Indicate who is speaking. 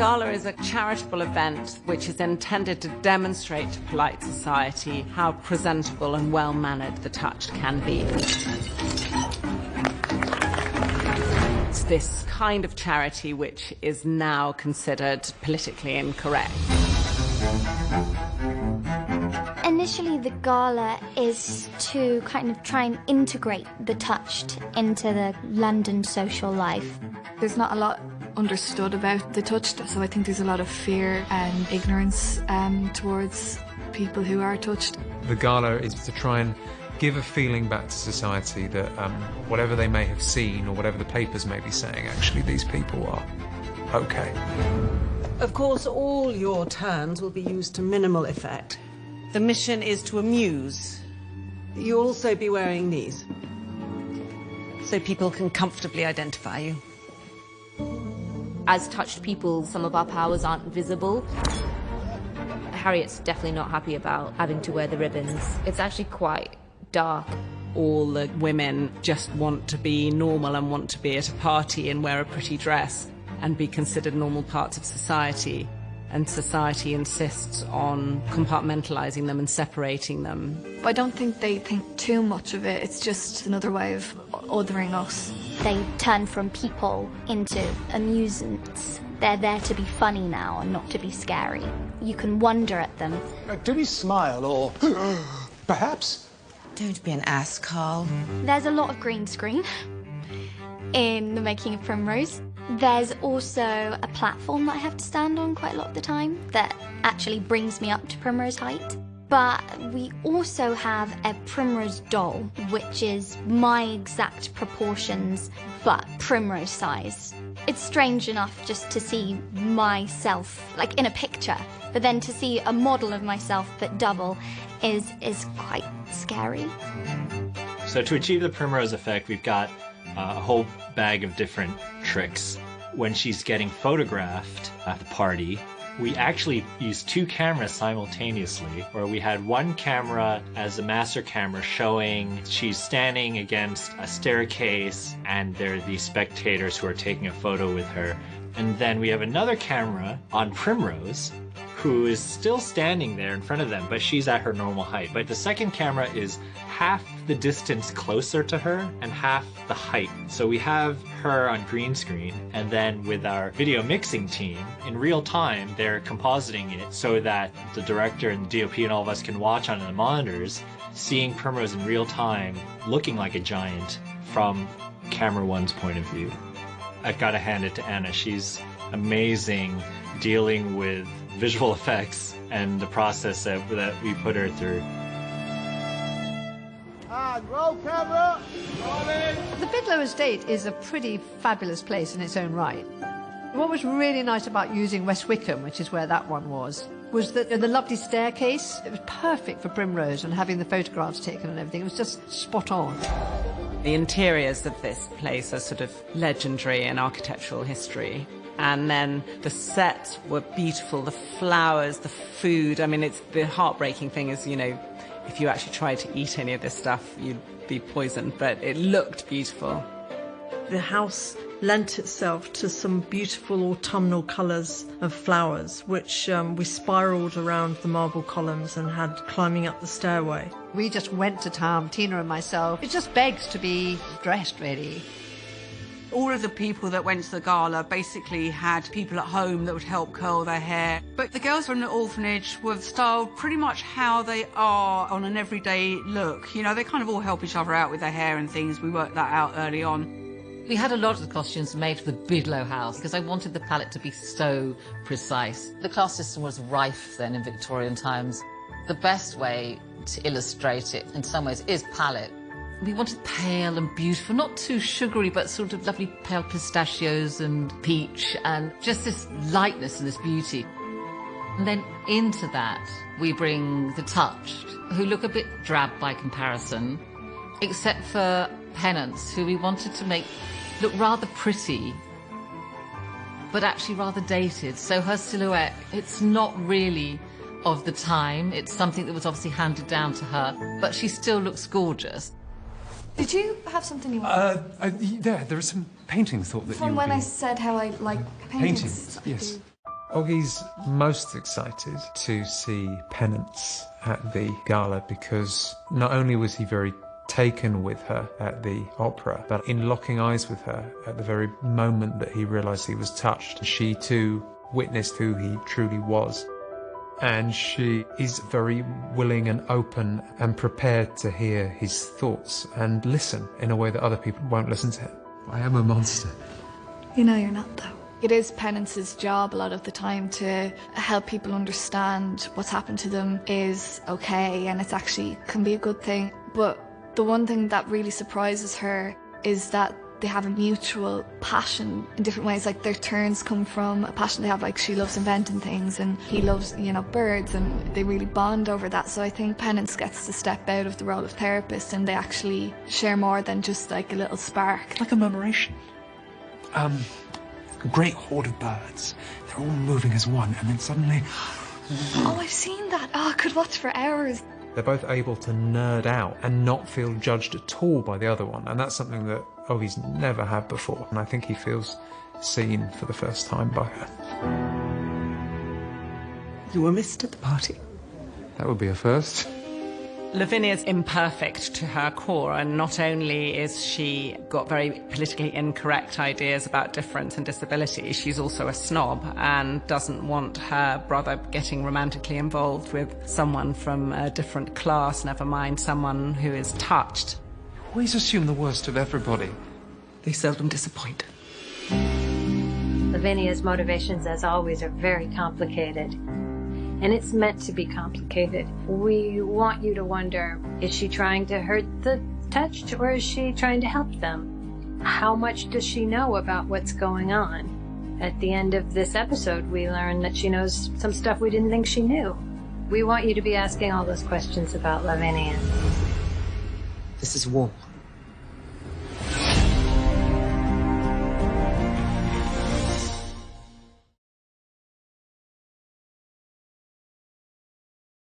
Speaker 1: gala is a charitable event which is intended to demonstrate to polite society how presentable and well-mannered the touched can be. It's this kind of charity which is now considered politically incorrect.
Speaker 2: Initially, the gala is to kind of try and integrate the touched into the London social life.
Speaker 3: There's not a lot understood about the touched, so I think there's a lot of fear and ignorance towards people who are touched.
Speaker 4: The gala is to try and give a feeling back to society that whatever they may have seen or whatever the papers may be saying, actually these people are okay.
Speaker 5: Of course, all your turns will be used to minimal effect. The mission is to amuse. You'll also be wearing these, so people can comfortably identify you.
Speaker 6: As touched people, some of our powers aren't visible. Harriet's definitely not happy about having to wear the ribbons. It's actually quite dark.
Speaker 1: All the women just want to be normal and want to be at a party and wear a pretty dress and be considered normal parts of society. And society insists on compartmentalizing them and separating them.
Speaker 3: I don't think they think too much of it. It's just another way of othering us.
Speaker 2: They turn from people into amusements. They're there to be funny now and not to be scary. You can wonder at them.
Speaker 7: Do we smile or perhaps?
Speaker 8: Don't be an ass, Carl.
Speaker 2: There's a lot of green screen in the making of Primrose. There's also a platform that I have to stand on quite a lot of the time that actually brings me up to Primrose height. But we also have a Primrose doll, which is my exact proportions, but Primrose size. It's strange enough just to see myself, like in a picture, but then to see a model of myself but double is quite scary.
Speaker 9: So to achieve the Primrose effect, we've got a whole bag of different tricks. When she's getting photographed at the party, we actually used 2 cameras simultaneously, where we had one camera as a master camera showing she's standing against a staircase and there are these spectators who are taking a photo with her. And then we have another camera on Primrose who is still standing there in front of them, but she's at her normal height. But the second camera is half the distance closer to her and half the height. So we have her on green screen, and then with our video mixing team, in real time, they're compositing it so that the director and the DOP and all of us can watch on the monitors, seeing Primrose in real time, looking like a giant from camera one's point of view. I've got to hand it to Anna. She's amazing dealing with visual effects and the process that we put her through.
Speaker 7: And roll camera, rolling.
Speaker 10: The Bidlow Estate is a pretty fabulous place in its own right. What was really nice about using West Wickham, which is where that one was that the lovely staircase, it was perfect for Primrose, and having the photographs taken and everything, it was just spot on.
Speaker 1: The interiors of this place are sort of legendary in architectural history. And then the sets were beautiful, the flowers, the food. I mean, it's the heartbreaking thing is, you know, if you actually tried to eat any of this stuff, you'd be poisoned, but it looked beautiful.
Speaker 5: The house lent itself to some beautiful autumnal colours of flowers, which we spiralled around the marble columns and had climbing up the stairway.
Speaker 10: We just went to town, Tina and myself. It just begs to be dressed, really.
Speaker 11: All of the people that went to the gala basically had people at home that would help curl their hair. But the girls from the orphanage were styled pretty much how they are on an everyday look. You know, they kind of all help each other out with their hair and things. We worked that out early on.
Speaker 12: We had a lot of the costumes made for the Bidlow house because I wanted the palette to be so precise. The class system was rife then in Victorian times. The best way to illustrate it in some ways is palette. We wanted pale and beautiful, not too sugary, but sort of lovely pale pistachios and peach and just this lightness and this beauty. And then into that, we bring the touched, who look a bit drab by comparison, except for Penance, who we wanted to make look rather pretty, but actually rather dated. So her silhouette, it's not really of the time. It's something that was obviously handed down to her, but she still looks gorgeous.
Speaker 3: Did you have something you wanted?
Speaker 4: There are some paintings thought that
Speaker 3: From
Speaker 4: you
Speaker 3: when
Speaker 4: be...
Speaker 3: I said how I like paintings.
Speaker 4: Paintings, yes. Oggie's most excited to see Penance at the gala because not only was he very taken with her at the opera, but in locking eyes with her at the very moment that he realised he was touched, she too witnessed who he truly was. And she is very willing and open and prepared to hear his thoughts and listen in a way that other people won't listen to him.
Speaker 13: I am a monster.
Speaker 3: You know you're not, though. It is Penance's job a lot of the time to help people understand what's happened to them is okay, and it's actually can be a good thing. But the one thing that really surprises her is that they have a mutual passion in different ways. Like their turns come from a passion they have, like she loves inventing things and he loves, you know, birds, and they really bond over that. So I think Penance gets to step out of the role of therapist and they actually share more than just like a little spark.
Speaker 7: Like a murmuration. A great horde of birds. They're all moving as one, and then suddenly...
Speaker 3: Oh, I've seen that. Oh, I could watch for hours.
Speaker 4: They're both able to nerd out and not feel judged at all by the other one, and that's something that Oggie's never had before, and I think he feels seen for the first time by her.
Speaker 5: You were missed at the party.
Speaker 13: That would be a first.
Speaker 1: Lavinia's imperfect to her core, and not only is she got very politically incorrect ideas about difference and disability, she's also a snob and doesn't want her brother getting romantically involved with someone from a different class, never mind someone who is touched.
Speaker 13: Always assume the worst of everybody.
Speaker 5: They seldom disappoint.
Speaker 14: Lavinia's motivations, as always, are very complicated. And it's meant to be complicated. We want you to wonder, is she trying to hurt the touched, or is she trying to help them? How much does she know about what's going on? At the end of this episode, we learn that she knows some stuff we didn't think she knew. We want you to be asking all those questions about Lavinia.
Speaker 8: This is war.